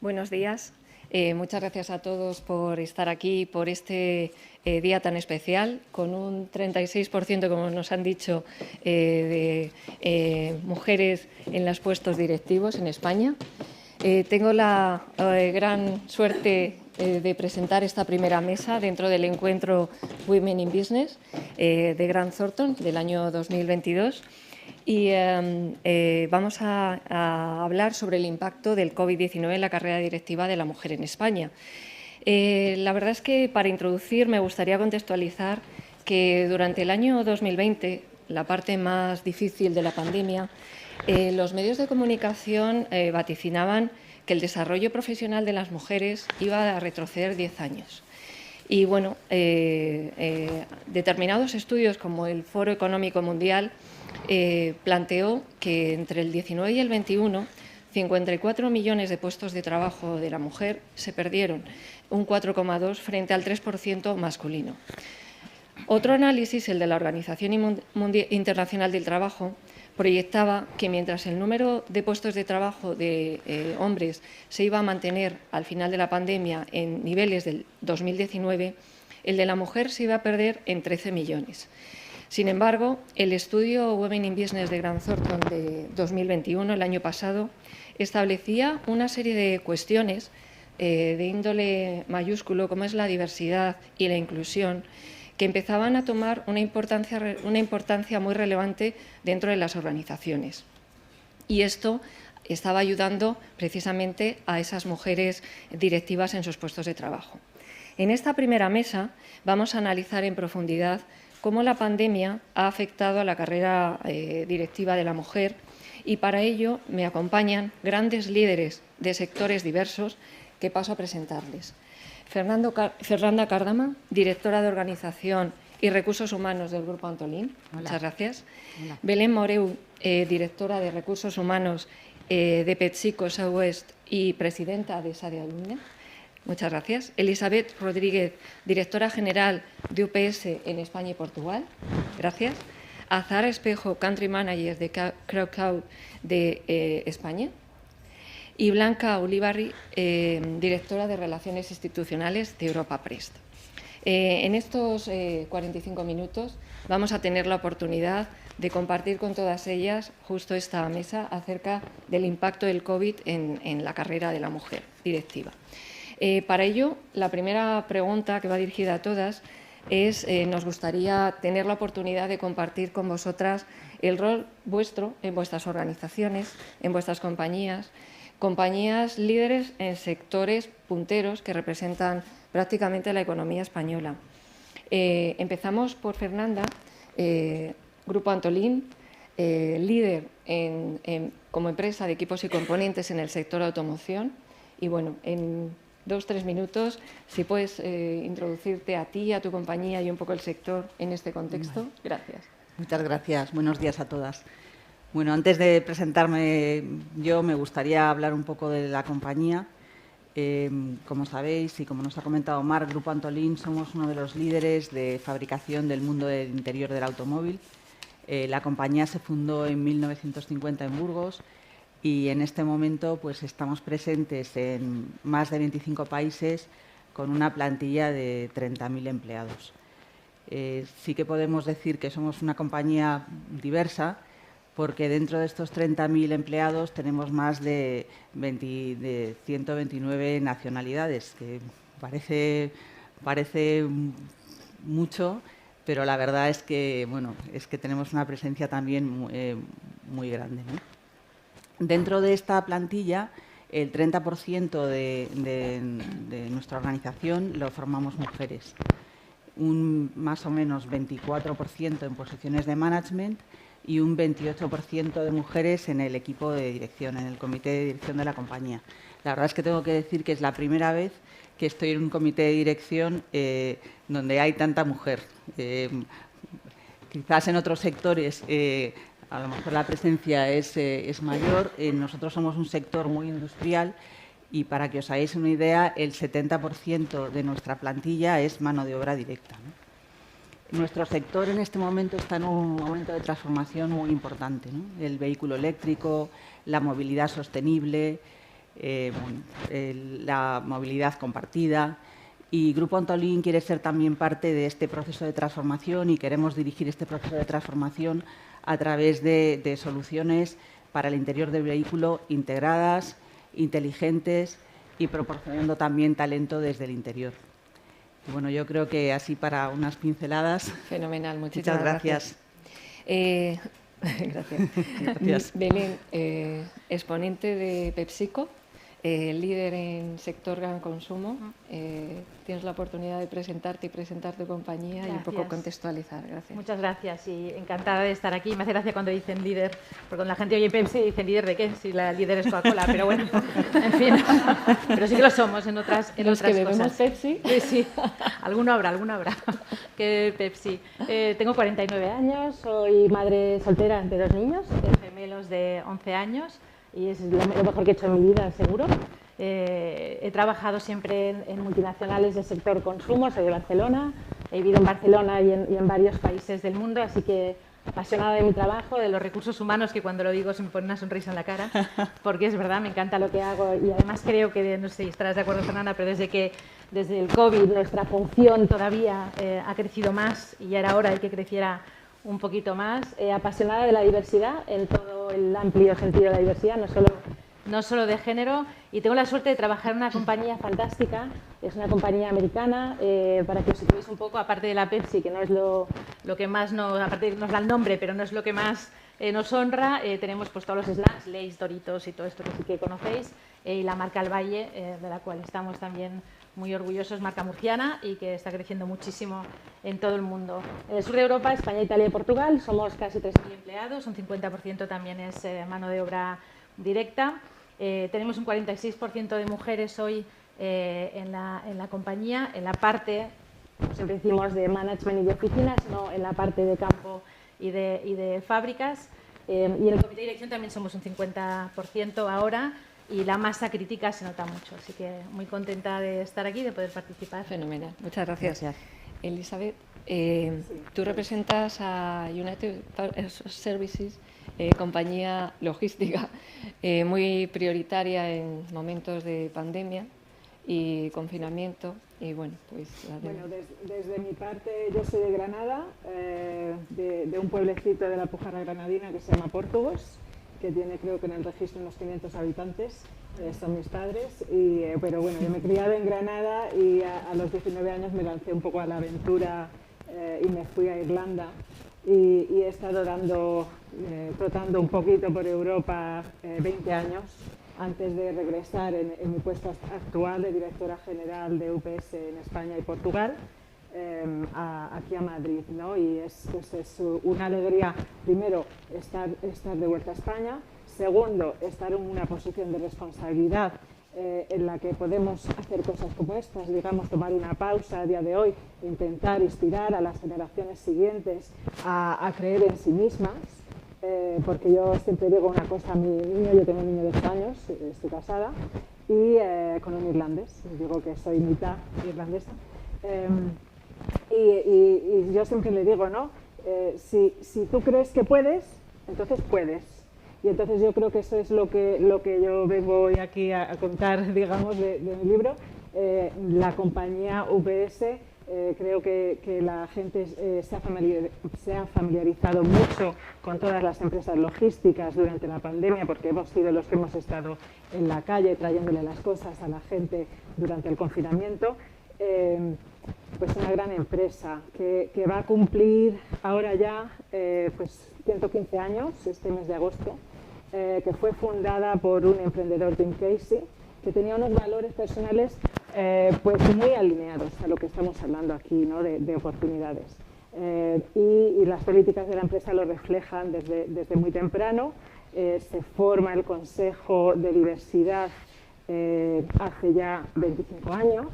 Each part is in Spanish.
Buenos días. Muchas gracias a todos por estar aquí, por este día tan especial, con un 36%, como nos han dicho, de mujeres en los puestos directivos en España. Tengo la gran suerte de presentar esta primera mesa dentro del encuentro Women in Business de Grant Thornton del año 2022. Y vamos a hablar sobre el impacto del COVID-19 en la carrera directiva de la mujer en España. La verdad es que para introducir me gustaría contextualizar que durante el año 2020, la parte más difícil de la pandemia, los medios de comunicación vaticinaban que el desarrollo profesional de las mujeres iba a retroceder 10 años. Y bueno, determinados estudios como el Foro Económico Mundial planteó que entre el 19 y el 21, 54 millones de puestos de trabajo de la mujer se perdieron, un 4,2 frente al 3% masculino. Otro análisis, el de la Organización Internacional del Trabajo, proyectaba que mientras el número de puestos de trabajo de hombres se iba a mantener al final de la pandemia en niveles del 2019, el de la mujer se iba a perder en 13 millones. Sin embargo, el estudio Women in Business de Grant Thornton de 2021, el año pasado, establecía una serie de cuestiones de índole mayúsculo, como es la diversidad y la inclusión, que empezaban a tomar una importancia muy relevante dentro de las organizaciones. Y esto estaba ayudando precisamente a esas mujeres directivas en sus puestos de trabajo. En esta primera mesa vamos a analizar en profundidad cómo la pandemia ha afectado a la carrera directiva de la mujer, y para ello me acompañan grandes líderes de sectores diversos que paso a presentarles. Fernanda Cárdama, directora de Organización y Recursos Humanos del Grupo Antolín. Hola. Muchas gracias. Hola. Belén Moreu, directora de Recursos Humanos de PepsiCo Southwest y presidenta de SADE Alumne. Muchas gracias. Elizabeth Rodríguez, directora general de UPS en España y Portugal. Gracias. Azahara Espejo, country manager de Crowd de España. Y Blanca Ulibarri, directora de Relaciones Institucionales de Europa Prest. En estos 45 minutos vamos a tener la oportunidad de compartir con todas ellas justo esta mesa acerca del impacto del COVID en la carrera de la mujer directiva. Para ello, la primera pregunta que va dirigida a todas es, nos gustaría tener la oportunidad de compartir con vosotras el rol vuestro en vuestras organizaciones, en vuestras compañías líderes en sectores punteros que representan prácticamente la economía española. Empezamos por Fernanda, Grupo Antolín, líder como empresa de equipos y componentes en el sector de automoción. Y bueno, en 2 o 3 minutos, si puedes introducirte a ti, a tu compañía y un poco el sector en este contexto. Gracias. Muchas gracias. Buenos días a todas. Bueno, antes de presentarme yo, me gustaría hablar un poco de la compañía. Como sabéis y como nos ha comentado Marc, Grupo Antolín somos uno de los líderes de fabricación del mundo del interior del automóvil. La compañía se fundó en 1950 en Burgos y en este momento pues, estamos presentes en más de 25 países con una plantilla de 30.000 empleados. Sí que podemos decir que somos una compañía diversa, porque dentro de estos 30.000 empleados tenemos más de 129 nacionalidades, que parece mucho, pero la verdad es que, bueno, es que tenemos una presencia también muy grande, ¿no? Dentro de esta plantilla, el 30% de nuestra organización lo formamos mujeres, más o menos 24% en posiciones de management y un 28% de mujeres en el equipo de dirección, en el comité de dirección de la compañía. La verdad es que tengo que decir que es la primera vez que estoy en un comité de dirección donde hay tanta mujer. Quizás en otros sectores a lo mejor la presencia es mayor. Nosotros somos un sector muy industrial y para que os hagáis una idea, el 70% de nuestra plantilla es mano de obra directa, ¿no? Nuestro sector en este momento está en un momento de transformación muy importante, ¿no? El vehículo eléctrico, la movilidad sostenible, la movilidad compartida. Y Grupo Antolín quiere ser también parte de este proceso de transformación y queremos dirigir este proceso de transformación a través de soluciones para el interior del vehículo integradas, inteligentes y proporcionando también talento desde el interior. Y bueno, yo creo que así para unas pinceladas. Fenomenal, muchas gracias. Gracias. Belén, exponente de PepsiCo, líder en sector gran consumo. Tienes la oportunidad de presentarte y presentar tu compañía. Gracias. Y un poco contextualizar. Gracias. Muchas gracias y encantada de estar aquí. Me hace gracia cuando dicen líder, porque cuando la gente oye Pepsi dicen líder de qué, si la líder es Coca-Cola, pero bueno, en fin. Pero sí que lo somos en otras Los que bebemos Pepsi. Sí, alguno habrá que Pepsi. Tengo 49 años, soy madre soltera de 2 niños, gemelos de 11 años. Y es lo mejor que he hecho en mi vida, seguro. He trabajado siempre en multinacionales del sector consumo, soy de Barcelona, he vivido en Barcelona y en varios países del mundo, así que apasionada de mi trabajo, de los recursos humanos, que cuando lo digo se me pone una sonrisa en la cara, porque es verdad, me encanta lo que hago y además creo que, no sé si estarás de acuerdo, Fernanda, pero desde el COVID nuestra función todavía ha crecido más y ya era hora de que creciera un poquito más, apasionada de la diversidad en todo el amplio sentido de la diversidad, no solo de género, y tengo la suerte de trabajar en una compañía fantástica, es una compañía americana, para que os situéis un poco, aparte de la Pepsi, que no es lo que más aparte nos da el nombre, pero no es lo que más nos honra, tenemos pues todos los snacks, Lay's, Doritos y todo esto que sí que conocéis, y la marca El Valle, de la cual estamos también muy orgullosos, marca murciana y que está creciendo muchísimo en todo el mundo. En el sur de Europa, España, Italia y Portugal, somos casi 3.000 empleados, un 50% también es mano de obra directa. Tenemos un 46% de mujeres hoy en la compañía, en la parte, como siempre decimos, de management y de oficinas, no en la parte de campo y de fábricas. Y en el comité de dirección también somos un 50% ahora. Y la masa crítica se nota mucho, así que muy contenta de estar aquí y de poder participar. Fenomenal, muchas gracias. Elizabeth, tú representas a United Services, compañía logística muy prioritaria en momentos de pandemia y confinamiento. Y bueno, pues desde mi parte, yo soy de Granada, de un pueblecito de la Pujarra granadina que se llama Portugos, que tiene, creo que en el registro, unos 500 habitantes, son mis padres, pero bueno, yo me he criado en Granada y a los 19 años me lancé un poco a la aventura y me fui a Irlanda y he estado trotando un poquito por Europa 20 años antes de regresar en mi puesto actual de directora general de UPS en España y Portugal. Aquí a Madrid, ¿no? Y es una alegría, primero, estar de vuelta a España, segundo, estar en una posición de responsabilidad en la que podemos hacer cosas como estas, digamos, tomar una pausa a día de hoy, intentar inspirar a las generaciones siguientes a creer en sí mismas, porque yo siempre digo una cosa a mi niño, yo tengo un niño de 8 años, estoy casada, y con un irlandés, digo que soy mitad irlandesa. Y yo siempre le digo, ¿no? Si tú crees que puedes, entonces puedes. Y entonces yo creo que eso es lo que yo vengo hoy aquí a contar, digamos, de mi libro. La compañía UPS, creo que la gente se ha familiarizado mucho con todas las empresas logísticas durante la pandemia, porque hemos sido los que hemos estado en la calle trayéndole las cosas a la gente durante el confinamiento. Pues una gran empresa que va a cumplir ahora ya pues 115 años este mes de agosto, que fue fundada por un emprendedor, Tim Casey, que tenía unos valores personales pues muy alineados a lo que estamos hablando aquí, ¿no? de oportunidades. Y las políticas de la empresa lo reflejan desde muy temprano. Se forma el Consejo de Diversidad hace ya 25 años.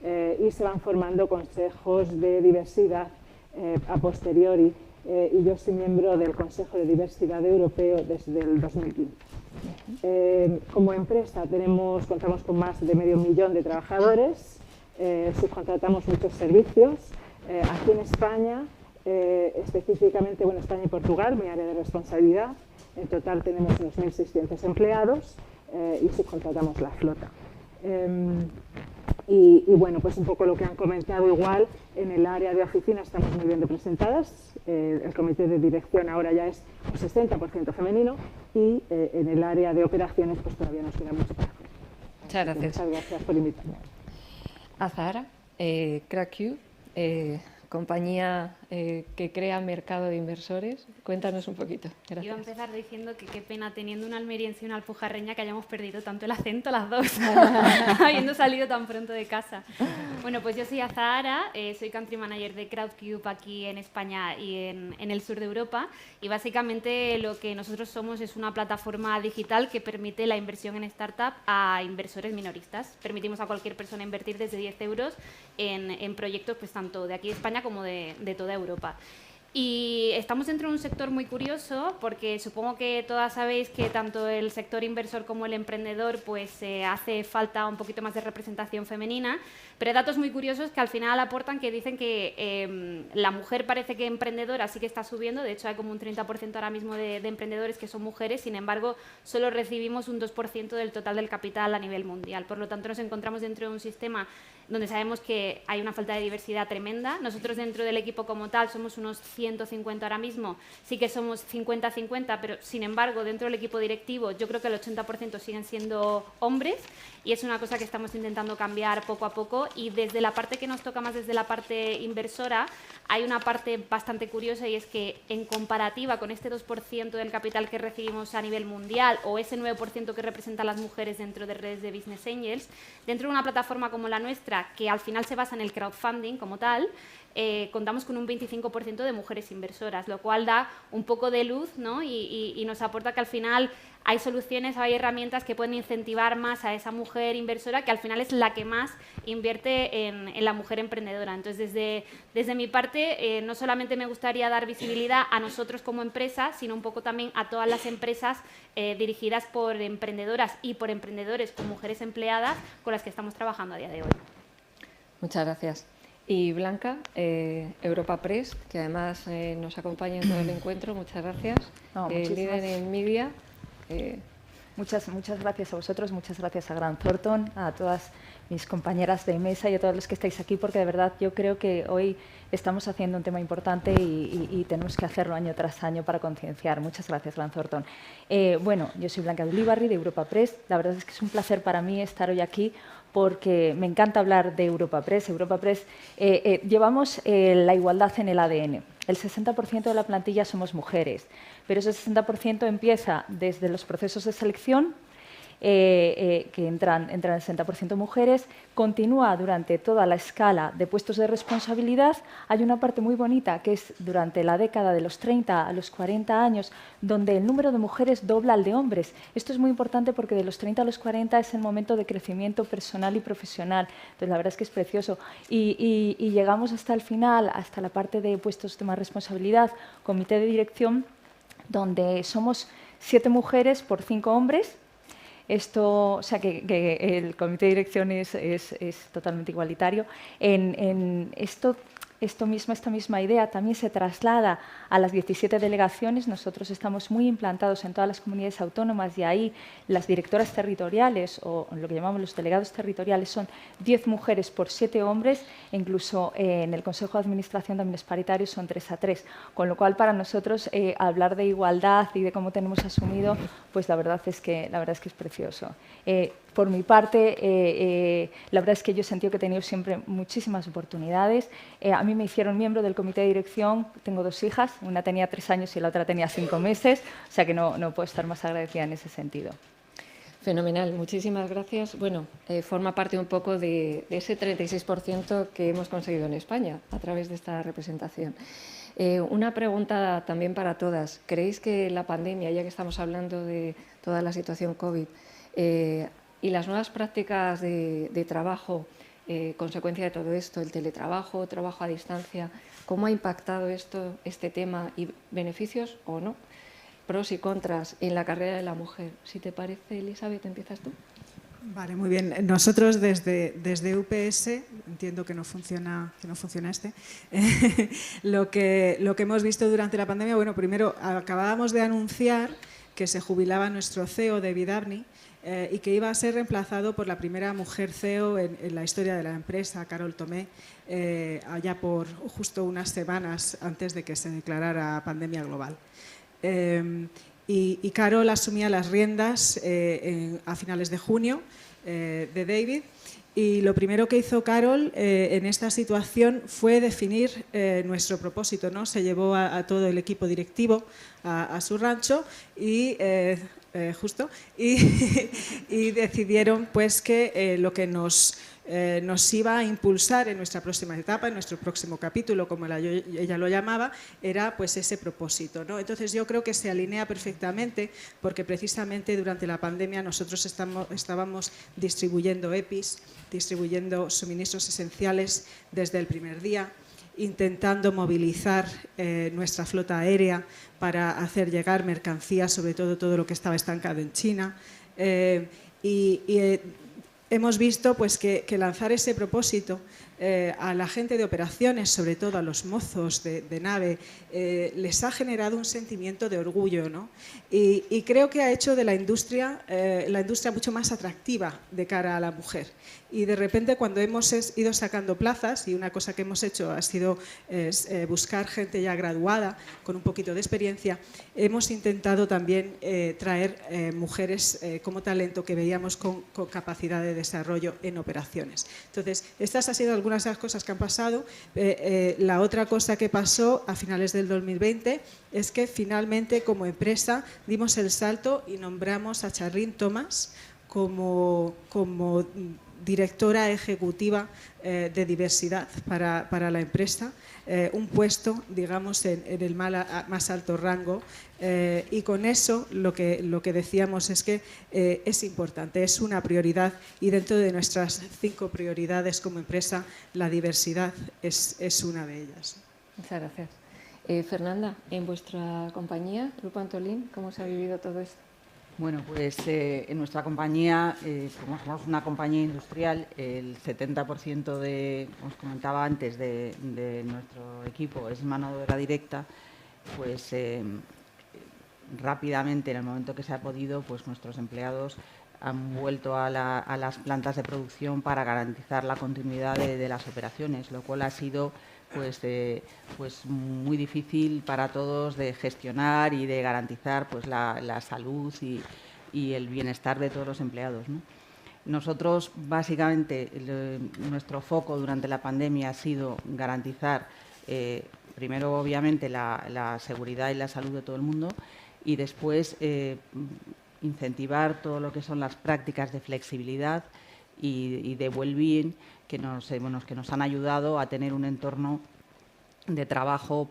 Y se van formando consejos de diversidad a posteriori, y yo soy miembro del Consejo de Diversidad Europeo desde el 2015. Como empresa contamos con más de 500.000 de trabajadores, subcontratamos muchos servicios. Aquí en España, específicamente, España y Portugal, mi área de responsabilidad, en total tenemos unos 1.600 empleados. y subcontratamos la flota. Y bueno, pues un poco lo que han comentado igual, en el área de oficina estamos muy bien representadas, el comité de dirección ahora ya es un 60% femenino y en el área de operaciones pues todavía nos queda mucho para hacer. Muchas gracias. Muchas gracias por invitarme. Azahara, CrackQ, compañía que crea mercado de inversores. Cuéntanos un poquito. Gracias. Iba a empezar diciendo que qué pena, teniendo una almeriense y una alpujarreña, que hayamos perdido tanto el acento las dos, habiendo salido tan pronto de casa. Bueno, pues yo soy Azahara, soy Country Manager de CrowdCube aquí en España y en el sur de Europa, y básicamente lo que nosotros somos es una plataforma digital que permite la inversión en startup a inversores minoristas. Permitimos a cualquier persona invertir desde 10 euros en proyectos pues tanto de aquí de España como de toda Europa. Y estamos dentro de un sector muy curioso porque supongo que todas sabéis que tanto el sector inversor como el emprendedor pues hace falta un poquito más de representación femenina, pero hay datos muy curiosos que al final aportan que dicen que la mujer parece que emprendedora sí que está subiendo, de hecho hay como un 30% ahora mismo de emprendedores que son mujeres, sin embargo solo recibimos un 2% del total del capital a nivel mundial, por lo tanto nos encontramos dentro de un sistema donde sabemos que hay una falta de diversidad tremenda. Nosotros dentro del equipo como tal somos unos 150 ahora mismo, sí que somos 50-50, pero sin embargo dentro del equipo directivo yo creo que el 80% siguen siendo hombres y es una cosa que estamos intentando cambiar poco a poco, y desde la parte que nos toca más desde la parte inversora hay una parte bastante curiosa, y es que en comparativa con este 2% del capital que recibimos a nivel mundial o ese 9% que representan las mujeres dentro de redes de Business Angels, dentro de una plataforma como la nuestra, que al final se basa en el crowdfunding como tal, contamos con un 25% de mujeres inversoras, lo cual da un poco de luz, ¿no? y nos aporta que al final hay soluciones, hay herramientas que pueden incentivar más a esa mujer inversora, que al final es la que más invierte en la mujer emprendedora. Entonces, desde mi parte, no solamente me gustaría dar visibilidad a nosotros como empresa, sino un poco también a todas las empresas dirigidas por emprendedoras y por emprendedores con mujeres empleadas con las que estamos trabajando a día de hoy. Muchas gracias. Y Blanca, Europa Press, que además nos acompaña en todo el encuentro. Muchas gracias. No, líder en media. Muchas gracias a vosotros, muchas gracias a Grant Thornton, a todas mis compañeras de mesa y a todos los que estáis aquí, porque de verdad yo creo que hoy estamos haciendo un tema importante y tenemos que hacerlo año tras año para concienciar. Muchas gracias, Grant Thornton. Bueno, yo soy Blanca de Ulibarri, de Europa Press. La verdad es que es un placer para mí estar hoy aquí, porque me encanta hablar de Europa Press. Europa Press llevamos la igualdad en el ADN. El 60% de la plantilla somos mujeres, pero ese 60% empieza desde los procesos de selección, que entran el 60% mujeres, continúa durante toda la escala de puestos de responsabilidad. Hay una parte muy bonita que es durante la década de los 30 a los 40 años, donde el número de mujeres dobla al de hombres. Esto es muy importante porque de los 30 a los 40 es el momento de crecimiento personal y profesional. Entonces, la verdad es que es precioso. Y llegamos hasta el final, hasta la parte de puestos de más responsabilidad, comité de dirección, donde somos 7 mujeres por 5 hombres. Esto, o sea, que el comité de dirección es totalmente igualitario. Esta misma idea también se traslada a las 17 delegaciones. Nosotros estamos muy implantados en todas las comunidades autónomas y ahí las directoras territoriales, o lo que llamamos los delegados territoriales, son 10 mujeres por 7 hombres, e incluso en el Consejo de Administración también es paritario, son 3-3. Con lo cual, para nosotros, hablar de igualdad y de cómo tenemos asumido, pues la verdad es que es precioso. Por mi parte, la verdad es que yo he sentido que he tenido siempre muchísimas oportunidades. A mí me hicieron miembro del comité de dirección, tengo 2 hijas, una tenía 3 años y la otra tenía 5 meses, o sea que no puedo estar más agradecida en ese sentido. Fenomenal, muchísimas gracias. Bueno, forma parte un poco de ese 36% que hemos conseguido en España a través de esta representación. Una pregunta también para todas. ¿Creéis que la pandemia, ya que estamos hablando de toda la situación COVID, y las nuevas prácticas de trabajo, consecuencia de todo esto, el teletrabajo, trabajo a distancia, cómo ha impactado este tema y beneficios o no, pros y contras en la carrera de la mujer? Si te parece, Elizabeth, ¿empiezas tú? Vale, muy bien. Nosotros desde UPS, entiendo que no funciona lo que hemos visto durante la pandemia, bueno, primero acabábamos de anunciar que se jubilaba nuestro CEO, David Abney, y que iba a ser reemplazado por la primera mujer CEO en la historia de la empresa, Carol Tomé, allá por justo unas semanas antes de que se declarara pandemia global. Y Carol asumía las riendas a finales de junio de David. Y lo primero que hizo Carol en esta situación fue definir nuestro propósito, ¿no? Se llevó a todo el equipo directivo a su rancho y y decidieron pues que lo que nos iba a impulsar en nuestra próxima etapa, en nuestro próximo capítulo, como ella lo llamaba, era pues ese propósito, ¿no? Entonces yo creo que se alinea perfectamente porque precisamente durante la pandemia nosotros estábamos distribuyendo EPIs, distribuyendo suministros esenciales desde el primer día, intentando movilizar nuestra flota aérea para hacer llegar mercancías, sobre todo lo que estaba estancado en China. Hemos visto pues, que lanzar ese propósito a la gente de operaciones, sobre todo a los mozos de nave, les ha generado un sentimiento de orgullo, ¿no? Y creo que ha hecho de la industria mucho más atractiva de cara a la mujer. Y de repente cuando hemos ido sacando plazas, y una cosa que hemos hecho ha sido buscar gente ya graduada con un poquito de experiencia, hemos intentado también traer mujeres como talento que veíamos con capacidad de desarrollo en operaciones. Entonces, estas han sido algunas de las cosas que han pasado. La otra cosa que pasó a finales del 2020 es que finalmente como empresa dimos el salto y nombramos a Charlene Thomas como directora ejecutiva de diversidad para la empresa, un puesto, digamos, en el más alto rango, y con eso lo que decíamos es que es importante, es una prioridad, y dentro de nuestras 5 prioridades como empresa, la diversidad es una de ellas. Muchas gracias. Fernanda, en vuestra compañía, Grupo Antolín, ¿cómo se ha vivido todo esto? Bueno, pues en nuestra compañía, como somos una compañía industrial, el 70% como os comentaba antes, de nuestro equipo es mano de obra directa, pues rápidamente, en el momento que se ha podido, pues nuestros empleados han vuelto a las plantas de producción para garantizar la continuidad de las operaciones, lo cual ha sido pues muy difícil para todos de gestionar y de garantizar pues la salud y el bienestar de todos los empleados, ¿no? Nosotros, básicamente, nuestro foco durante la pandemia ha sido garantizar, primero, obviamente, la seguridad y la salud de todo el mundo, y después incentivar todo lo que son las prácticas de flexibilidad y de well-being que nos han ayudado a tener un entorno de trabajo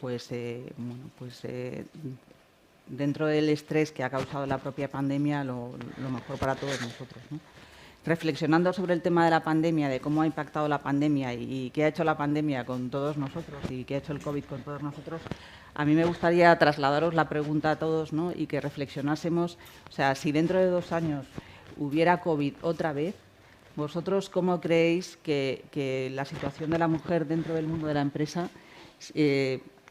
dentro del estrés que ha causado la propia pandemia, lo mejor para todos nosotros, ¿no? Reflexionando sobre el tema de la pandemia, de cómo ha impactado la pandemia y qué ha hecho la pandemia con todos nosotros y qué ha hecho el COVID con todos nosotros, a mí me gustaría trasladaros la pregunta a todos, ¿no? Y que reflexionásemos, o sea, si dentro de 2 años hubiera COVID otra vez, ¿vosotros cómo creéis que la situación de la mujer dentro del mundo de la empresa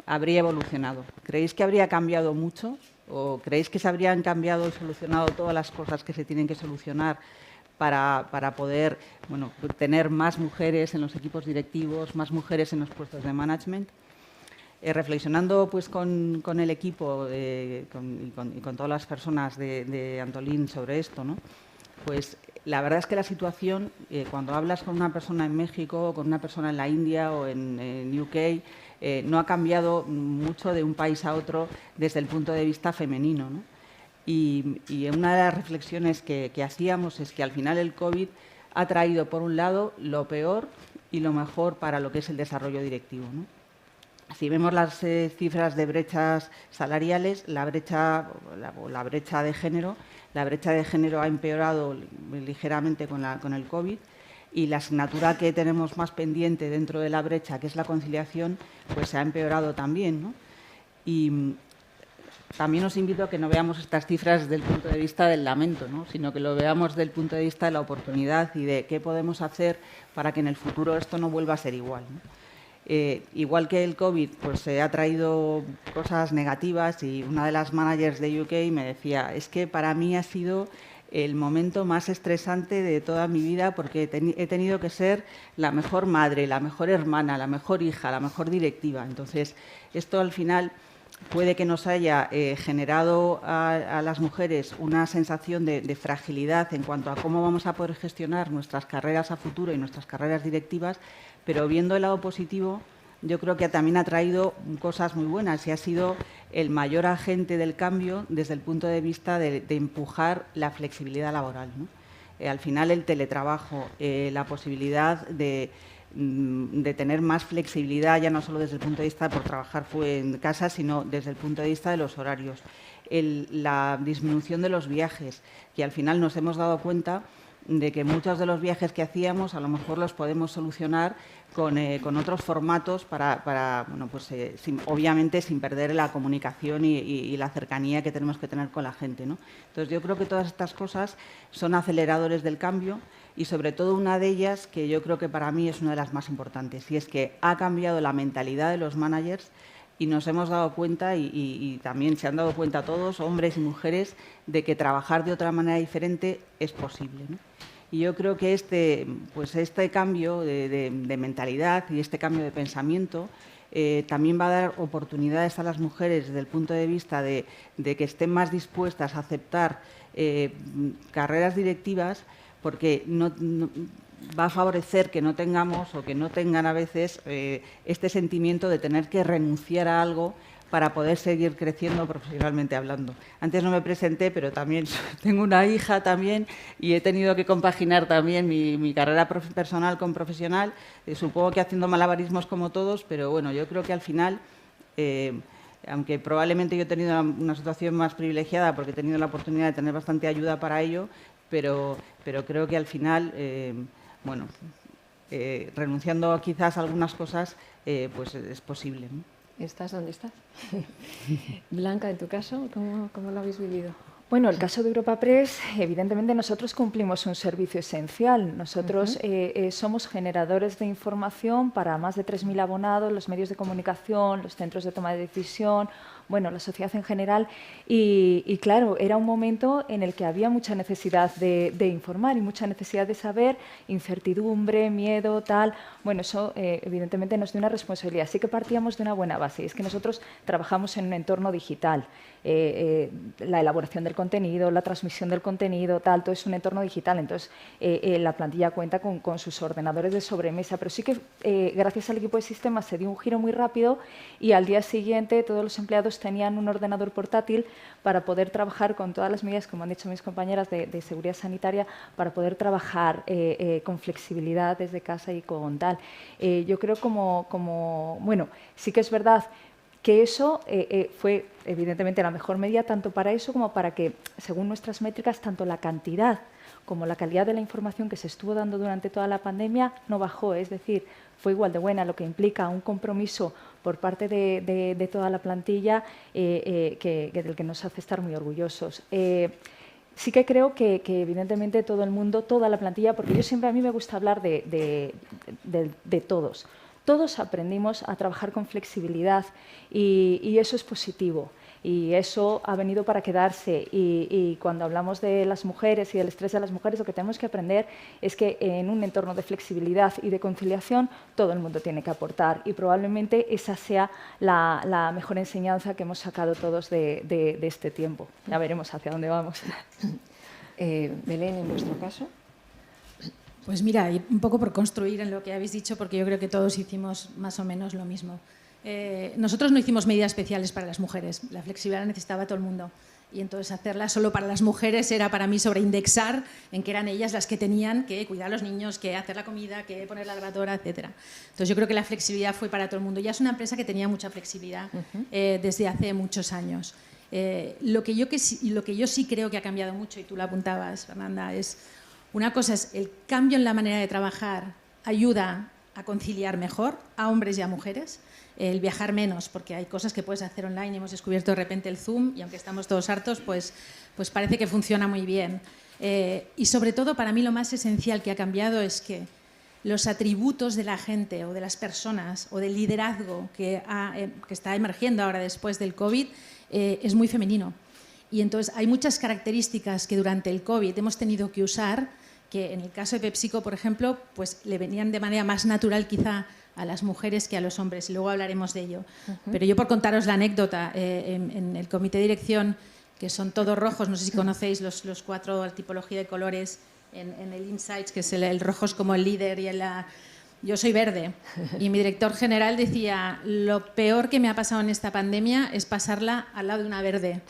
habría evolucionado? ¿Creéis que habría cambiado mucho? ¿O creéis que se habrían cambiado y solucionado todas las cosas que se tienen que solucionar para poder tener más mujeres en los equipos directivos, más mujeres en los puestos de management? Reflexionando pues con el equipo y con todas las personas de Antolín sobre esto, ¿no? Pues la verdad es que la situación, cuando hablas con una persona en México, con una persona en la India o en UK, no ha cambiado mucho de un país a otro desde el punto de vista femenino, ¿no? Y una de las reflexiones que hacíamos es que al final el COVID ha traído, por un lado, lo peor y lo mejor para lo que es el desarrollo directivo, ¿no? Si vemos las cifras de brechas salariales, la brecha de género ha empeorado ligeramente con el COVID, y la asignatura que tenemos más pendiente dentro de la brecha, que es la conciliación, pues se ha empeorado también, ¿no? Y también os invito a que no veamos estas cifras desde el punto de vista del lamento, ¿no? Sino que lo veamos desde el punto de vista de la oportunidad y de qué podemos hacer para que en el futuro esto no vuelva a ser igual, ¿no? Igual que el COVID, pues ha traído cosas negativas, y una de las managers de UK me decía, es que para mí ha sido el momento más estresante de toda mi vida, porque he tenido que ser la mejor madre, la mejor hermana, la mejor hija, la mejor directiva. Entonces, esto al final puede que nos haya generado a las mujeres una sensación de fragilidad en cuanto a cómo vamos a poder gestionar nuestras carreras a futuro y nuestras carreras directivas, pero viendo el lado positivo, yo creo que también ha traído cosas muy buenas y ha sido el mayor agente del cambio desde el punto de vista de empujar la flexibilidad laboral, ¿no? Al final, el teletrabajo, la posibilidad de tener más flexibilidad, ya no solo desde el punto de vista por trabajar en casa, sino desde el punto de vista de los horarios. La disminución de los viajes, que al final nos hemos dado cuenta de que muchos de los viajes que hacíamos a lo mejor los podemos solucionar con otros formatos obviamente sin perder la comunicación y la cercanía que tenemos que tener con la gente, ¿no? Entonces, yo creo que todas estas cosas son aceleradores del cambio y, sobre todo, una de ellas que yo creo que para mí es una de las más importantes, y es que ha cambiado la mentalidad de los managers y nos hemos dado cuenta, y también se han dado cuenta todos, hombres y mujeres, de que trabajar de otra manera diferente es posible, ¿no? Y yo creo que este cambio de mentalidad y este cambio de pensamiento también va a dar oportunidades a las mujeres desde el punto de vista de que estén más dispuestas a aceptar carreras directivas, porque va a favorecer que no tengamos o que no tengan a veces este sentimiento de tener que renunciar a algo para poder seguir creciendo profesionalmente hablando. Antes no me presenté, pero también tengo una hija también y he tenido que compaginar también mi carrera personal con profesional, supongo que haciendo malabarismos como todos, pero bueno, yo creo que al final, aunque probablemente yo he tenido una situación más privilegiada porque he tenido la oportunidad de tener bastante ayuda para ello, pero creo que al final, renunciando quizás a algunas cosas, pues es posible, ¿no? ¿Estás donde estás? Blanca, en tu caso, ¿cómo lo habéis vivido? Bueno, el caso de Europa Press, evidentemente nosotros cumplimos un servicio esencial. Nosotros somos generadores de información para más de 3.000 abonados, los medios de comunicación, los centros de toma de decisión, bueno, la sociedad en general. Y claro, era un momento en el que había mucha necesidad de informar y mucha necesidad de saber, incertidumbre, miedo, tal. Bueno, eso evidentemente nos dio una responsabilidad. Así que partíamos de una buena base. Es que nosotros trabajamos en un entorno digital. La elaboración del contenido, la transmisión del contenido, tal, todo es un entorno digital. Entonces, la plantilla cuenta con sus ordenadores de sobremesa, pero sí que gracias al equipo de sistemas se dio un giro muy rápido y al día siguiente todos los empleados tenían un ordenador portátil para poder trabajar con todas las medidas, como han dicho mis compañeras, de seguridad sanitaria, para poder trabajar con flexibilidad desde casa y con tal. Yo creo bueno, sí que es verdad que eso fue evidentemente la mejor medida tanto para eso como para que, según nuestras métricas, tanto la cantidad como la calidad de la información que se estuvo dando durante toda la pandemia no bajó, es decir, fue igual de buena, lo que implica un compromiso por parte de toda la plantilla del que nos hace estar muy orgullosos. Sí que creo que evidentemente todo el mundo, toda la plantilla, porque yo siempre a mí me gusta hablar de todos. Todos aprendimos a trabajar con flexibilidad y eso es positivo. Y eso ha venido para quedarse. Y cuando hablamos de las mujeres y del estrés de las mujeres, lo que tenemos que aprender es que en un entorno de flexibilidad y de conciliación todo el mundo tiene que aportar. Y probablemente esa sea la mejor enseñanza que hemos sacado todos de este tiempo. Ya veremos hacia dónde vamos. Belén, en vuestro caso. Pues mira, y un poco por construir en lo que habéis dicho, porque yo creo que todos hicimos más o menos lo mismo. Nosotros no hicimos medidas especiales para las mujeres, la flexibilidad la necesitaba todo el mundo. Y entonces hacerla solo para las mujeres era para mí sobreindexar en que eran ellas las que tenían que cuidar a los niños, que hacer la comida, que poner la lavadora, etc. Entonces yo creo que la flexibilidad fue para todo el mundo. Ya es una empresa que tenía mucha flexibilidad desde hace muchos años. Lo que yo sí creo que ha cambiado mucho, y tú lo apuntabas, Fernanda, es una cosa es el cambio en la manera de trabajar ayuda a conciliar mejor a hombres y a mujeres. El viajar menos, porque hay cosas que puedes hacer online. Hemos descubierto de repente el Zoom y aunque estamos todos hartos, pues parece que funciona muy bien. Y sobre todo, para mí lo más esencial que ha cambiado es que los atributos de la gente o de las personas o del liderazgo que está emergiendo ahora después del COVID es muy femenino. Y entonces hay muchas características que durante el COVID hemos tenido que usar, que en el caso de PepsiCo, por ejemplo, pues le venían de manera más natural quizá a las mujeres que a los hombres. Y luego hablaremos de ello. Pero yo, por contaros la anécdota, en el comité de dirección, que son todos rojos, no sé si conocéis los 4 tipologías de colores en el Insights, que es el rojo es como el líder y yo soy verde. Y mi director general decía, lo peor que me ha pasado en esta pandemia es pasarla al lado de una verde.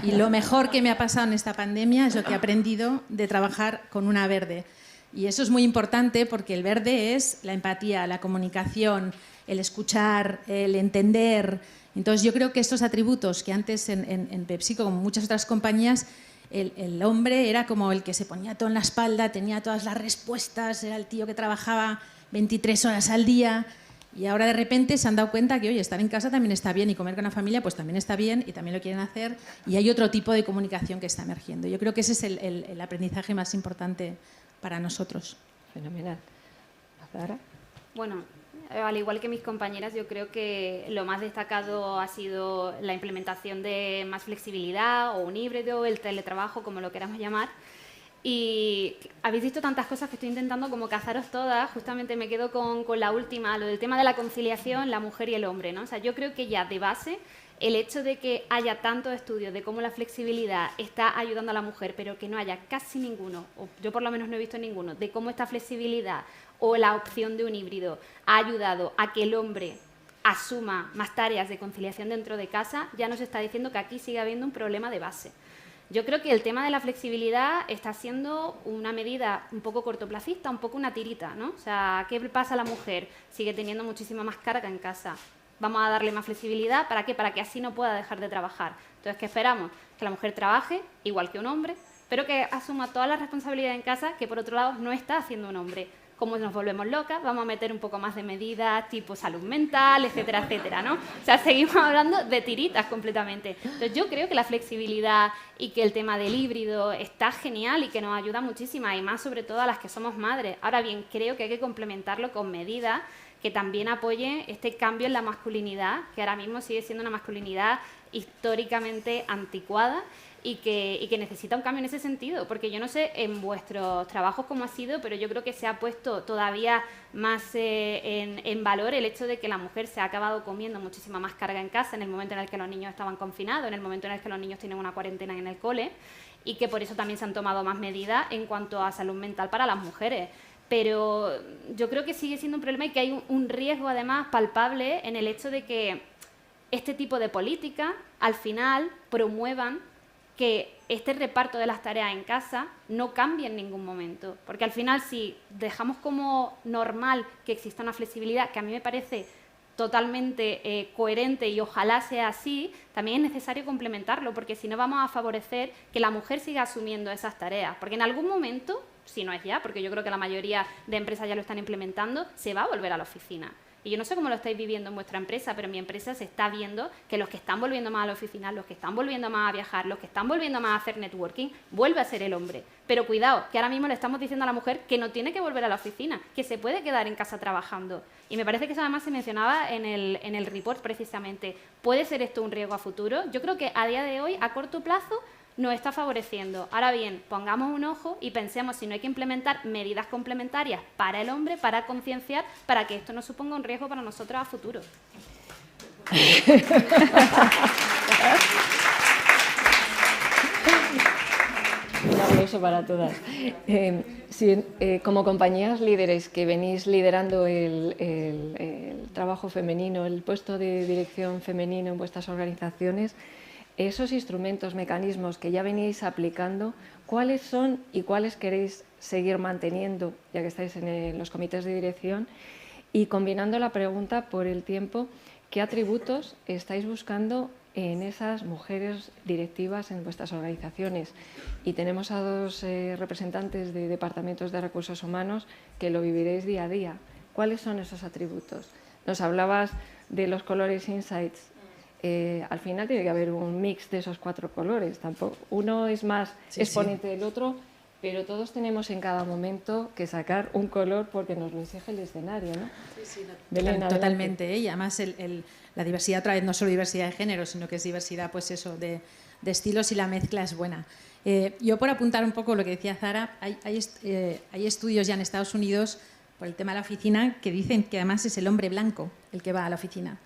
Y lo mejor que me ha pasado en esta pandemia es lo que he aprendido de trabajar con una verde. Y eso es muy importante porque el verde es la empatía, la comunicación, el escuchar, el entender. Entonces yo creo que estos atributos que antes en PepsiCo, como muchas otras compañías, el hombre era como el que se ponía todo en la espalda, tenía todas las respuestas, era el tío que trabajaba 23 horas al día, y ahora de repente se han dado cuenta que, oye, estar en casa también está bien y comer con la familia pues también está bien y también lo quieren hacer, y hay otro tipo de comunicación que está emergiendo. Yo creo que ese es el aprendizaje más importante para nosotros. Fenomenal. ¿Zahara? Bueno, al igual que mis compañeras, yo creo que lo más destacado ha sido la implementación de más flexibilidad o un híbrido, el teletrabajo, como lo queramos llamar. Y habéis visto tantas cosas que estoy intentando como cazaros todas. Justamente me quedo con la última, lo del tema de la conciliación, la mujer y el hombre, ¿no? O sea, yo creo que ya de base el hecho de que haya tantos estudios de cómo la flexibilidad está ayudando a la mujer, pero que no haya casi ninguno, o yo por lo menos no he visto ninguno, de cómo esta flexibilidad o la opción de un híbrido ha ayudado a que el hombre asuma más tareas de conciliación dentro de casa, ya nos está diciendo que aquí sigue habiendo un problema de base. Yo creo que el tema de la flexibilidad está siendo una medida un poco cortoplacista, un poco una tirita, ¿no? O sea, ¿qué pasa a la mujer? Sigue teniendo muchísima más carga en casa. Vamos a darle más flexibilidad, ¿para qué? Para que así no pueda dejar de trabajar. Entonces, ¿qué esperamos? Que la mujer trabaje igual que un hombre, pero que asuma toda la responsabilidad en casa que, por otro lado, no está haciendo un hombre. Como nos volvemos locas, vamos a meter un poco más de medidas tipo salud mental, etcétera, etcétera, ¿no? O sea, seguimos hablando de tiritas completamente. Entonces, yo creo que la flexibilidad y que el tema del híbrido está genial y que nos ayuda muchísimo, y más sobre todo a las que somos madres. Ahora bien, creo que hay que complementarlo con medidas que también apoyen este cambio en la masculinidad, que ahora mismo sigue siendo una masculinidad históricamente anticuada, y que necesita un cambio en ese sentido, porque yo no sé en vuestros trabajos cómo ha sido, pero yo creo que se ha puesto todavía más en valor el hecho de que la mujer se ha acabado comiendo muchísima más carga en casa en el momento en el que los niños estaban confinados, en el momento en el que los niños tienen una cuarentena en el cole, y que por eso también se han tomado más medidas en cuanto a salud mental para las mujeres. Pero yo creo que sigue siendo un problema y que hay un riesgo además palpable en el hecho de que este tipo de políticas al final promuevan que este reparto de las tareas en casa no cambie en ningún momento. Porque al final, si dejamos como normal que exista una flexibilidad, que a mí me parece totalmente coherente y ojalá sea así, también es necesario complementarlo, porque si no vamos a favorecer que la mujer siga asumiendo esas tareas. Porque en algún momento, si no es ya, porque yo creo que la mayoría de empresas ya lo están implementando, se va a volver a la oficina. Y yo no sé cómo lo estáis viviendo en vuestra empresa, pero en mi empresa se está viendo que los que están volviendo más a la oficina, los que están volviendo más a viajar, los que están volviendo más a hacer networking, vuelve a ser el hombre. Pero cuidado, que ahora mismo le estamos diciendo a la mujer que no tiene que volver a la oficina, que se puede quedar en casa trabajando. Y me parece que eso además se mencionaba en el report precisamente. ¿Puede ser esto un riesgo a futuro? Yo creo que a día de hoy, a corto plazo, nos está favoreciendo. Ahora bien, pongamos un ojo y pensemos si no hay que implementar medidas complementarias para el hombre, para concienciar, para que esto no suponga un riesgo para nosotros a futuro. Un aplauso para todas. Como compañías líderes que venís liderando el trabajo femenino, el puesto de dirección femenino en vuestras organizaciones, esos instrumentos, mecanismos que ya venís aplicando, ¿cuáles son y cuáles queréis seguir manteniendo, ya que estáis en los comités de dirección? Y combinando la pregunta por el tiempo, ¿qué atributos estáis buscando en esas mujeres directivas en vuestras organizaciones? Y tenemos a dos representantes de departamentos de recursos humanos que lo viviréis día a día. ¿Cuáles son esos atributos? Nos hablabas de los colores Insights. Al final tiene que haber un mix de esos 4 colores. Tampoco, uno es más exponente del otro, pero todos tenemos en cada momento que sacar un color porque nos lo exige el escenario, ¿no? Sí, Belén, totalmente. Y además la diversidad, otra vez, no solo diversidad de género, sino que es diversidad, pues eso, estilos y la mezcla es buena. Yo, por apuntar un poco lo que decía Zara, hay estudios ya en Estados Unidos por el tema de la oficina que dicen que además es el hombre blanco el que va a la oficina,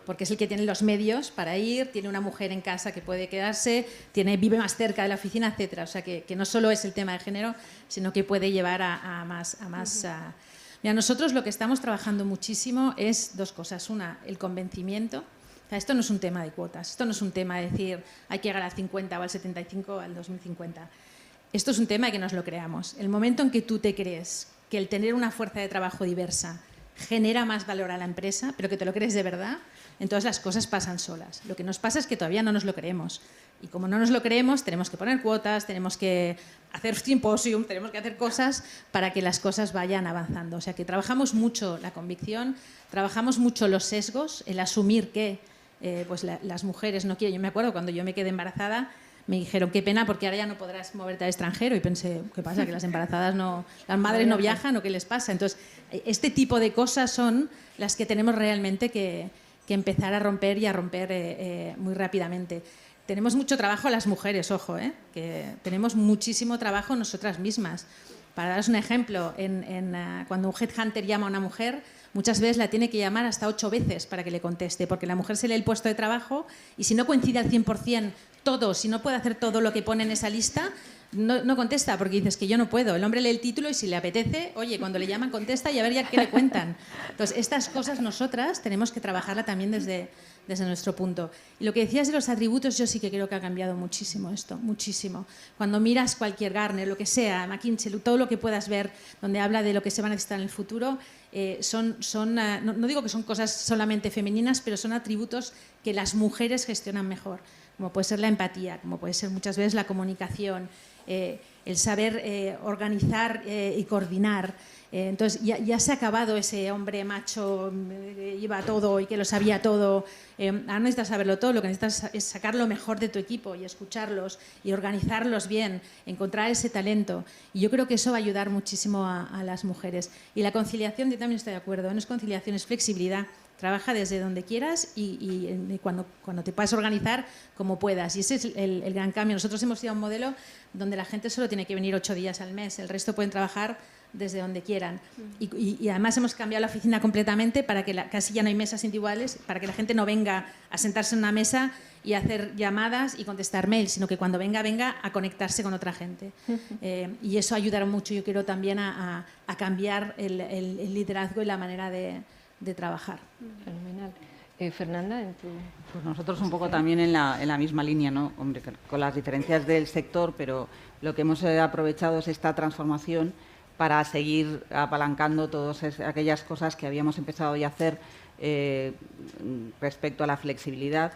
porque es el que tiene los medios para ir, tiene una mujer en casa que puede quedarse, vive más cerca de la oficina, etcétera. O sea, que no solo es el tema de género, sino que puede llevar a más. Mira, nosotros lo que estamos trabajando muchísimo es dos cosas. Una, el convencimiento. O sea, esto no es un tema de cuotas, esto no es un tema de decir hay que llegar al 50 o al 75 o al 2050. Esto es un tema de que nos lo creamos. El momento en que tú te crees que el tener una fuerza de trabajo diversa genera más valor a la empresa, pero que te lo crees de verdad, entonces las cosas pasan solas. Lo que nos pasa es que todavía no nos lo creemos. Y como no nos lo creemos, tenemos que poner cuotas, tenemos que hacer simposium, tenemos que hacer cosas para que las cosas vayan avanzando. O sea que trabajamos mucho la convicción, trabajamos mucho los sesgos, el asumir que pues las mujeres no quieren. Yo me acuerdo cuando yo me quedé embarazada, me dijeron, qué pena, porque ahora ya no podrás moverte al extranjero. Y pensé, ¿qué pasa? ¿Que las embarazadas no, las madres no viajan o qué les pasa? Entonces, este tipo de cosas son las que tenemos realmente que empezar a romper y a romper muy rápidamente. Tenemos mucho trabajo las mujeres, ojo, que tenemos muchísimo trabajo nosotras mismas. Para daros un ejemplo, cuando un headhunter llama a una mujer, muchas veces la tiene que llamar hasta 8 veces para que le conteste, porque la mujer se lee el puesto de trabajo y si no coincide al 100% todo, si no puede hacer todo lo que pone en esa lista, no contesta, porque dices que yo no puedo. El hombre lee el título y si le apetece, oye, cuando le llaman contesta y a ver ya qué le cuentan. Entonces, estas cosas nosotras tenemos que trabajarla también desde nuestro punto. Y lo que decías de los atributos, yo sí que creo que ha cambiado muchísimo esto, muchísimo. Cuando miras cualquier Gartner, lo que sea, McKinsey, todo lo que puedas ver donde habla de lo que se va a necesitar en el futuro, no digo que son cosas solamente femeninas, pero son atributos que las mujeres gestionan mejor, como puede ser la empatía, como puede ser muchas veces la comunicación, el saber organizar y coordinar. Entonces ya se ha acabado ese hombre macho que iba a todo y que lo sabía todo. Ahora no necesitas saberlo todo, lo que necesitas es sacar lo mejor de tu equipo y escucharlos y organizarlos bien, encontrar ese talento. Y yo creo que eso va a ayudar muchísimo a las mujeres. Y la conciliación, yo también estoy de acuerdo, no es conciliación, es flexibilidad. Trabaja desde donde quieras y cuando te puedas organizar como puedas. Y ese es el gran cambio. Nosotros hemos ido a un modelo donde la gente solo tiene que venir 8 días al mes, el resto pueden trabajar desde donde quieran. Y además hemos cambiado la oficina completamente para que casi ya no hay mesas individuales, para que la gente no venga a sentarse en una mesa y hacer llamadas y contestar mails, sino que cuando venga a conectarse con otra gente. Y eso ayudará mucho, yo creo, también a cambiar el liderazgo y la manera de trabajar. Fenomenal. Fernanda, en tu... Pues nosotros un poco también en la misma línea, ¿no? Hombre, con las diferencias del sector, pero lo que hemos aprovechado es esta transformación para seguir apalancando todas aquellas cosas que habíamos empezado ya a hacer respecto a la flexibilidad,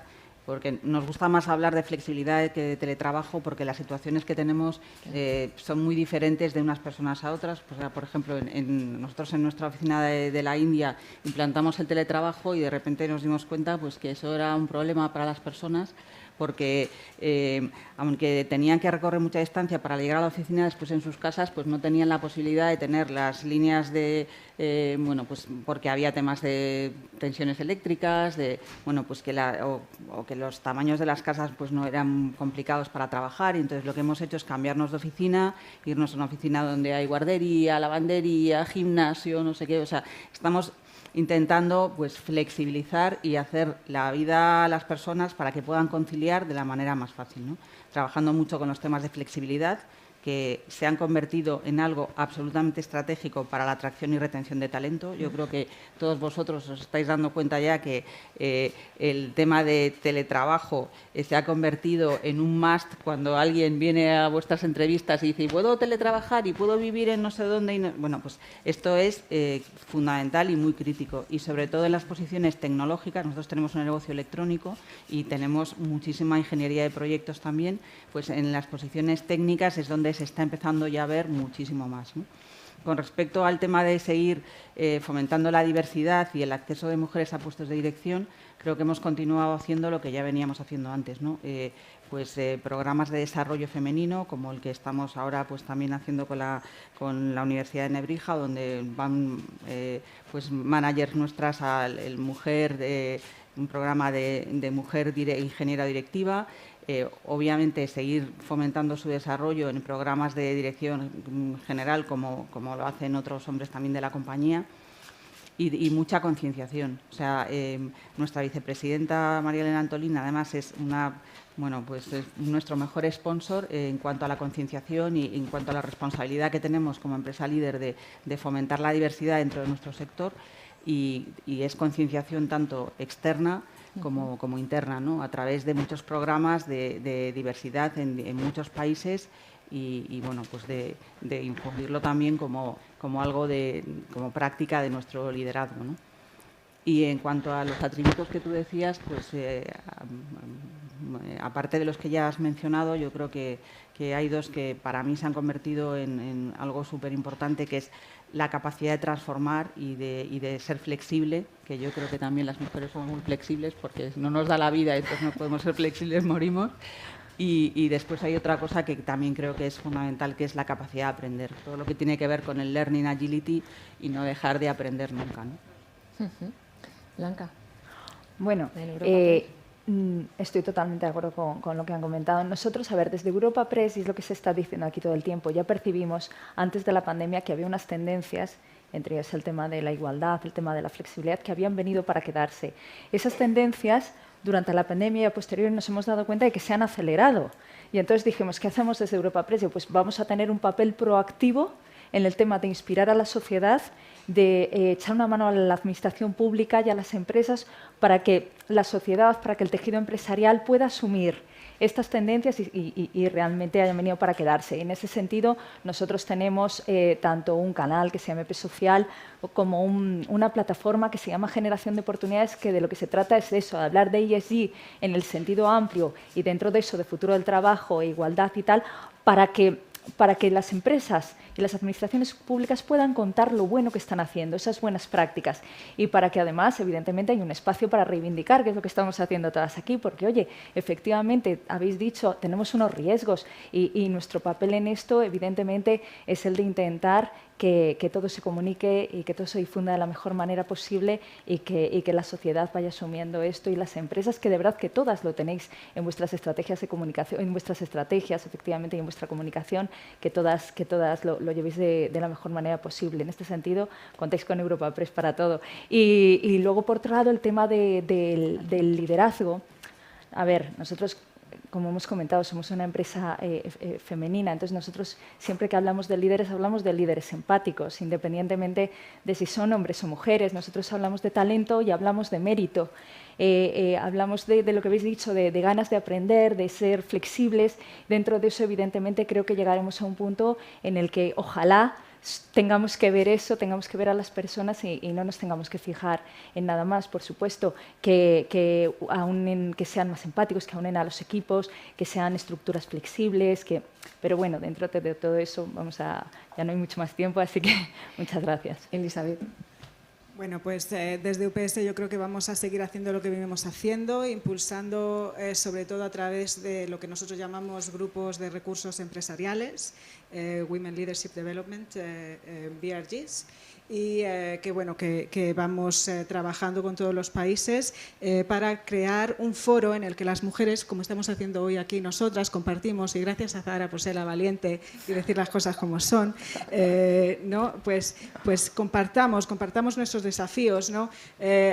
porque nos gusta más hablar de flexibilidad que de teletrabajo, porque las situaciones que tenemos son muy diferentes de unas personas a otras. Pues, por ejemplo, nosotros en nuestra oficina de la India implantamos el teletrabajo y de repente nos dimos cuenta pues, que eso era un problema para las personas, porque aunque tenían que recorrer mucha distancia para llegar a la oficina, después en sus casas pues no tenían la posibilidad de tener las líneas de, pues porque había temas de tensiones eléctricas, pues que los tamaños de las casas pues no eran complicados para trabajar, y entonces lo que hemos hecho es cambiarnos de oficina, irnos a una oficina donde hay guardería, lavandería, gimnasio, no sé qué, o sea, estamos intentando pues flexibilizar y hacer la vida a las personas para que puedan conciliar de la manera más fácil, ¿no? Trabajando mucho con los temas de flexibilidad, que se han convertido en algo absolutamente estratégico para la atracción y retención de talento. Yo creo que todos vosotros os estáis dando cuenta ya que el tema de teletrabajo se ha convertido en un must cuando alguien viene a vuestras entrevistas y dice ¿puedo teletrabajar y puedo vivir en no sé dónde? Bueno, pues esto es fundamental y muy crítico. Y sobre todo en las posiciones tecnológicas, nosotros tenemos un negocio electrónico y tenemos muchísima ingeniería de proyectos también, pues en las posiciones técnicas es donde se está empezando ya a ver muchísimo más, ¿no? Con respecto al tema de seguir fomentando la diversidad y el acceso de mujeres a puestos de dirección, creo que hemos continuado haciendo lo que ya veníamos haciendo antes, ¿no? Programas de desarrollo femenino, como el que estamos ahora pues también haciendo con la Universidad de Nebrija, donde van pues managers nuestras un programa de mujer ingeniera directiva. obviamente seguir fomentando su desarrollo en programas de dirección general, como lo hacen otros hombres también de la compañía, y mucha concienciación. O sea, nuestra vicepresidenta María Elena Antolín, además, es es nuestro mejor sponsor en cuanto a la concienciación y en cuanto a la responsabilidad que tenemos como empresa líder de fomentar la diversidad dentro de nuestro sector, y es concienciación tanto externa como interna, ¿no? A través de muchos programas de diversidad en muchos países y bueno, pues de infundirlo también como algo como práctica de nuestro liderazgo, ¿no? Y en cuanto a los atributos que tú decías, pues aparte de los que ya has mencionado, yo creo que hay dos que para mí se han convertido en algo súper importante, que es la capacidad de transformar y de ser flexible, que yo creo que también las mujeres somos muy flexibles, porque no nos da la vida, entonces no podemos ser flexibles, morimos. Y después hay otra cosa que también creo que es fundamental, que es la capacidad de aprender. Todo lo que tiene que ver con el learning agility y no dejar de aprender nunca, ¿no? Blanca. Bueno, estoy totalmente de acuerdo con lo que han comentado. Nosotros, a ver, desde Europa Press, y es lo que se está diciendo aquí todo el tiempo, ya percibimos antes de la pandemia que había unas tendencias, entre ellas el tema de la igualdad, el tema de la flexibilidad, que habían venido para quedarse. Esas tendencias, durante la pandemia y a posteriori, nos hemos dado cuenta de que se han acelerado. Y entonces dijimos, ¿qué hacemos desde Europa Press? Pues vamos a tener un papel proactivo en el tema de inspirar a la sociedad, de echar una mano a la administración pública y a las empresas para que la sociedad, para que el tejido empresarial pueda asumir estas tendencias y realmente hayan venido para quedarse. Y en ese sentido, nosotros tenemos tanto un canal que se llama EP Social como una plataforma que se llama Generación de Oportunidades, que de lo que se trata es eso, de hablar de ESG en el sentido amplio y dentro de eso de futuro del trabajo, igualdad y tal, para que las empresas y las administraciones públicas puedan contar lo bueno que están haciendo, esas buenas prácticas, y para que además, evidentemente, hay un espacio para reivindicar, que es lo que estamos haciendo todas aquí, porque, oye, efectivamente, habéis dicho, tenemos unos riesgos y nuestro papel en esto, evidentemente, es el de intentar que todo se comunique y que todo se difunda de la mejor manera posible y que la sociedad vaya asumiendo esto, y las empresas, que de verdad que todas lo tenéis en vuestras estrategias de comunicación, en vuestras estrategias, efectivamente, y en vuestra comunicación, que todas lo llevéis de la mejor manera posible. En este sentido, contáis con Europa Press para todo. Y luego, por otro lado, el tema del liderazgo. A ver, nosotros, como hemos comentado, somos una empresa femenina, entonces nosotros siempre que hablamos de líderes empáticos, independientemente de si son hombres o mujeres. Nosotros hablamos de talento y hablamos de mérito. Hablamos de lo que habéis dicho, de ganas de aprender, de ser flexibles. Dentro de eso, evidentemente, creo que llegaremos a un punto en el que ojalá tengamos que ver eso, tengamos que ver a las personas y no nos tengamos que fijar en nada más. Por supuesto, que sean más empáticos, que aunen a los equipos, que sean estructuras flexibles, pero bueno, dentro de todo eso ya no hay mucho más tiempo, así que muchas gracias. Elizabeth. Bueno, pues desde UPS yo creo que vamos a seguir haciendo lo que venimos haciendo, impulsando sobre todo a través de lo que nosotros llamamos grupos de recursos empresariales, Women Leadership Development, BRGs, y que vamos trabajando con todos los países para crear un foro en el que las mujeres, como estamos haciendo hoy aquí nosotras, compartimos, y gracias a Zahara por ser la valiente y decir las cosas como son, ¿no? pues compartamos nuestros desafíos, ¿no?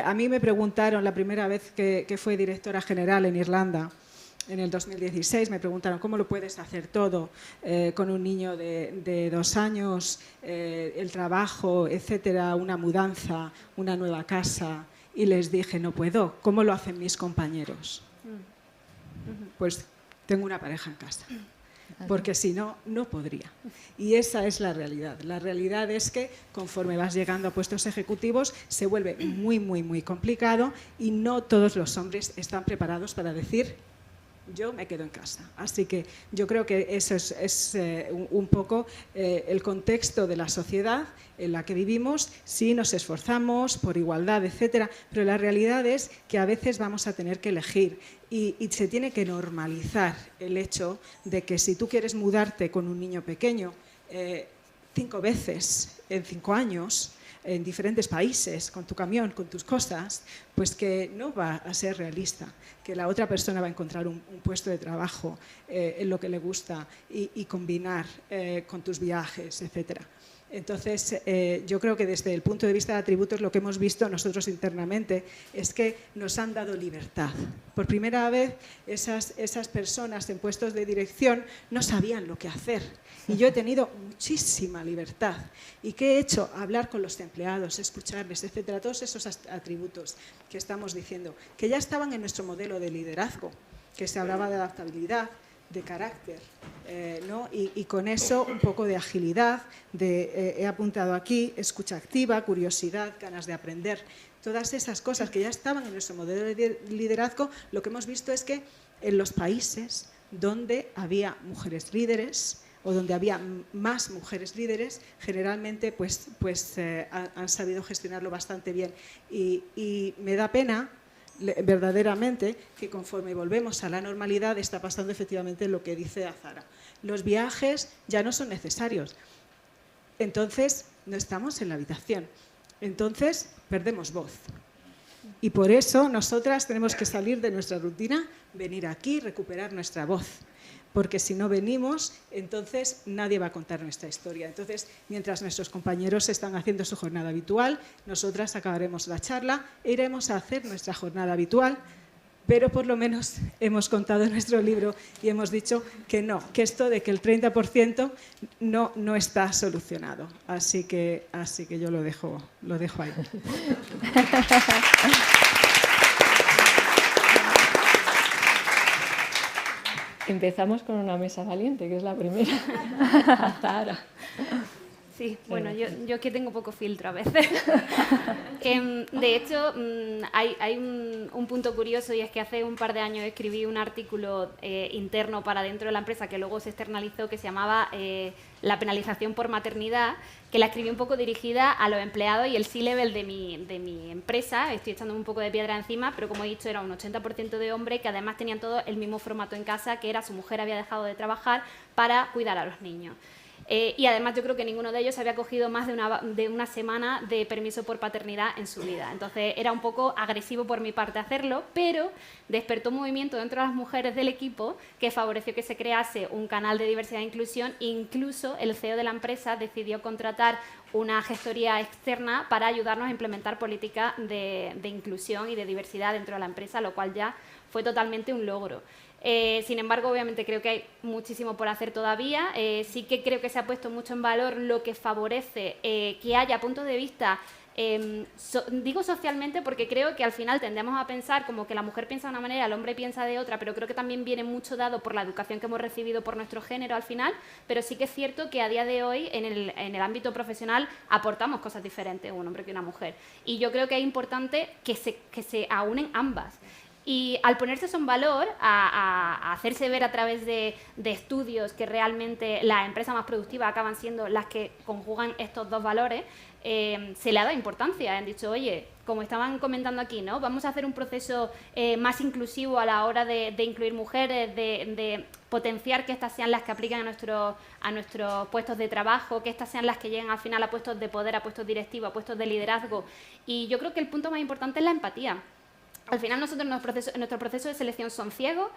A mí me preguntaron la primera vez que fue directora general en Irlanda, en el 2016, me preguntaron cómo lo puedes hacer todo con un niño de 2 años, el trabajo, etcétera, una mudanza, una nueva casa, y les dije, no puedo. ¿Cómo lo hacen mis compañeros? Pues tengo una pareja en casa, porque si no, no podría. Y esa es la realidad. La realidad es que conforme vas llegando a puestos ejecutivos se vuelve muy, muy, muy complicado, y no todos los hombres están preparados para decir yo me quedo en casa. Así que yo creo que eso es un poco el contexto de la sociedad en la que vivimos. Sí, nos esforzamos por igualdad, etcétera, pero la realidad es que a veces vamos a tener que elegir, y se tiene que normalizar el hecho de que si tú quieres mudarte con un niño pequeño 5 veces en 5 años, en diferentes países con tu camión, con tus cosas, pues que no va a ser realista, que la otra persona va a encontrar un puesto de trabajo en lo que le gusta y combinar con tus viajes, etcétera. Entonces, yo creo que desde el punto de vista de atributos lo que hemos visto nosotros internamente es que nos han dado libertad. Por primera vez, esas personas en puestos de dirección no sabían lo que hacer. Y yo he tenido muchísima libertad. ¿Y qué he hecho? Hablar con los empleados, escucharles, etcétera. Todos esos atributos que estamos diciendo, que ya estaban en nuestro modelo de liderazgo, que se hablaba de adaptabilidad, de carácter, ¿no? Y con eso un poco de agilidad, he apuntado aquí, escucha activa, curiosidad, ganas de aprender. Todas esas cosas que ya estaban en nuestro modelo de liderazgo, lo que hemos visto es que en los países donde había mujeres líderes o donde había más mujeres líderes, generalmente han sabido gestionarlo bastante bien. Y me da pena verdaderamente que conforme volvemos a la normalidad está pasando efectivamente lo que dice Azara. Los viajes ya no son necesarios. Entonces, no estamos en la habitación. Entonces, perdemos voz. Y por eso nosotras tenemos que salir de nuestra rutina, venir aquí, recuperar nuestra voz. Porque si no venimos, entonces nadie va a contar nuestra historia. Entonces, mientras nuestros compañeros están haciendo su jornada habitual, nosotras acabaremos la charla e iremos a hacer nuestra jornada habitual, pero por lo menos hemos contado en nuestro libro y hemos dicho que no, que esto de que el 30% no está solucionado. Así que yo lo dejo ahí. Empezamos con una mesa valiente, que es la primera. Azara. Sí, bueno, yo es que tengo poco filtro a veces. De hecho, hay un punto curioso y es que hace un par de años escribí un artículo interno para dentro de la empresa que luego se externalizó, que se llamaba La penalización por maternidad, que la escribí un poco dirigida a los empleados y el C-level de mi empresa. Estoy echando un poco de piedra encima, pero como he dicho, era un 80% de hombres que además tenían todos el mismo formato en casa, que era su mujer había dejado de trabajar para cuidar a los niños. Y además yo creo que ninguno de ellos había cogido más de una semana de permiso por paternidad en su vida. Entonces era un poco agresivo por mi parte hacerlo, pero despertó un movimiento dentro de las mujeres del equipo que favoreció que se crease un canal de diversidad e inclusión. Incluso el CEO de la empresa decidió contratar una gestoría externa para ayudarnos a implementar políticas de inclusión y de diversidad dentro de la empresa, lo cual ya fue totalmente un logro. Sin embargo, obviamente creo que hay muchísimo por hacer todavía. Sí que creo que se ha puesto mucho en valor lo que favorece que haya puntos de vista, digo socialmente porque creo que al final tendemos a pensar como que la mujer piensa de una manera, el hombre piensa de otra, pero creo que también viene mucho dado por la educación que hemos recibido por nuestro género al final, pero sí que es cierto que a día de hoy en el ámbito profesional aportamos cosas diferentes un hombre que una mujer. Y yo creo que es importante que se aúnen ambas. Y al ponerse eso en valor, a hacerse ver a través de estudios que realmente las empresas más productivas acaban siendo las que conjugan estos dos valores, se le ha dado importancia. Han dicho, oye, como estaban comentando aquí, ¿no? Vamos a hacer un proceso más inclusivo a la hora de incluir mujeres, de potenciar que estas sean las que apliquen a nuestros puestos de trabajo, que estas sean las que lleguen al final a puestos de poder, a puestos directivos, a puestos de liderazgo. Y yo creo que el punto más importante es la empatía. Al final nosotros en nuestro proceso de selección son ciegos,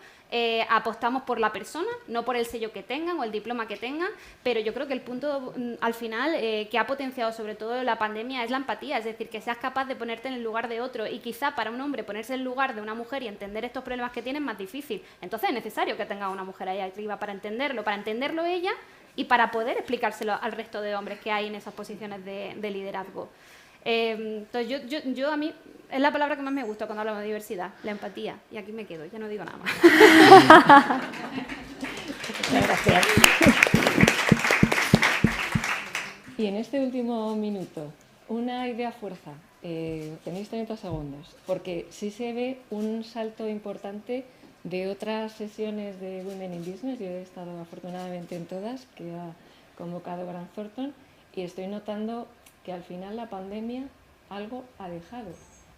apostamos por la persona, no por el sello que tengan o el diploma que tengan, pero yo creo que el punto al final que ha potenciado sobre todo la pandemia es la empatía, es decir, que seas capaz de ponerte en el lugar de otro y quizá para un hombre ponerse en el lugar de una mujer y entender estos problemas que tiene es más difícil. Entonces es necesario que tenga una mujer ahí arriba para entenderlo ella y para poder explicárselo al resto de hombres que hay en esas posiciones de liderazgo. Entonces yo a mí es la palabra que más me gusta cuando hablamos de diversidad, la empatía, y aquí me quedo, ya no digo nada más. Muchas gracias. Y en este último minuto, una idea fuerza, tenéis 30 segundos, porque sí se ve un salto importante de otras sesiones de Women in Business. Yo he estado afortunadamente en todas que ha convocado Grant Thornton y estoy notando que al final la pandemia algo ha dejado.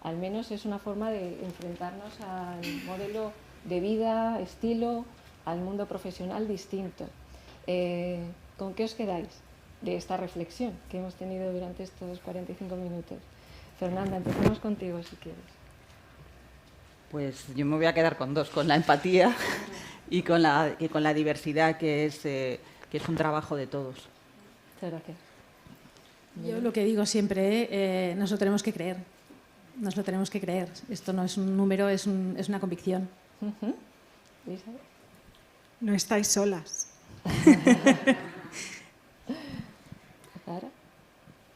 Al menos es una forma de enfrentarnos al modelo de vida, estilo, al mundo profesional distinto. ¿Con qué os quedáis de esta reflexión que hemos tenido durante estos 45 minutos. Fernanda, empecemos contigo si quieres. Pues yo me voy a quedar con dos, con la empatía y con la diversidad, que es un trabajo de todos. Muchas gracias. Yo lo que digo siempre, nos lo tenemos que creer. Nos lo tenemos que creer. Esto no es un número, es una convicción. Lisa. No estáis solas. Sara.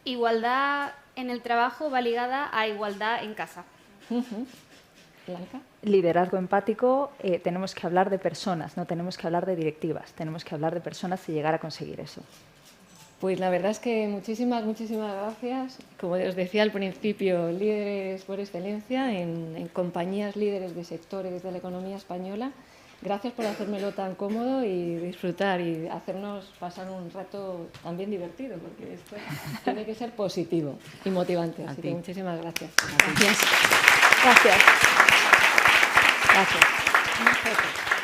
Igualdad en el trabajo va ligada a igualdad en casa. Blanca. Liderazgo empático, tenemos que hablar de personas, no tenemos que hablar de directivas, tenemos que hablar de personas y llegar a conseguir eso. Pues la verdad es que muchísimas gracias. Como os decía al principio, líderes por excelencia en compañías líderes de sectores de la economía española. Gracias por hacérmelo tan cómodo y disfrutar y hacernos pasar un rato también divertido, porque esto tiene que ser positivo y motivante. Así que muchísimas gracias. Gracias. Gracias. Gracias.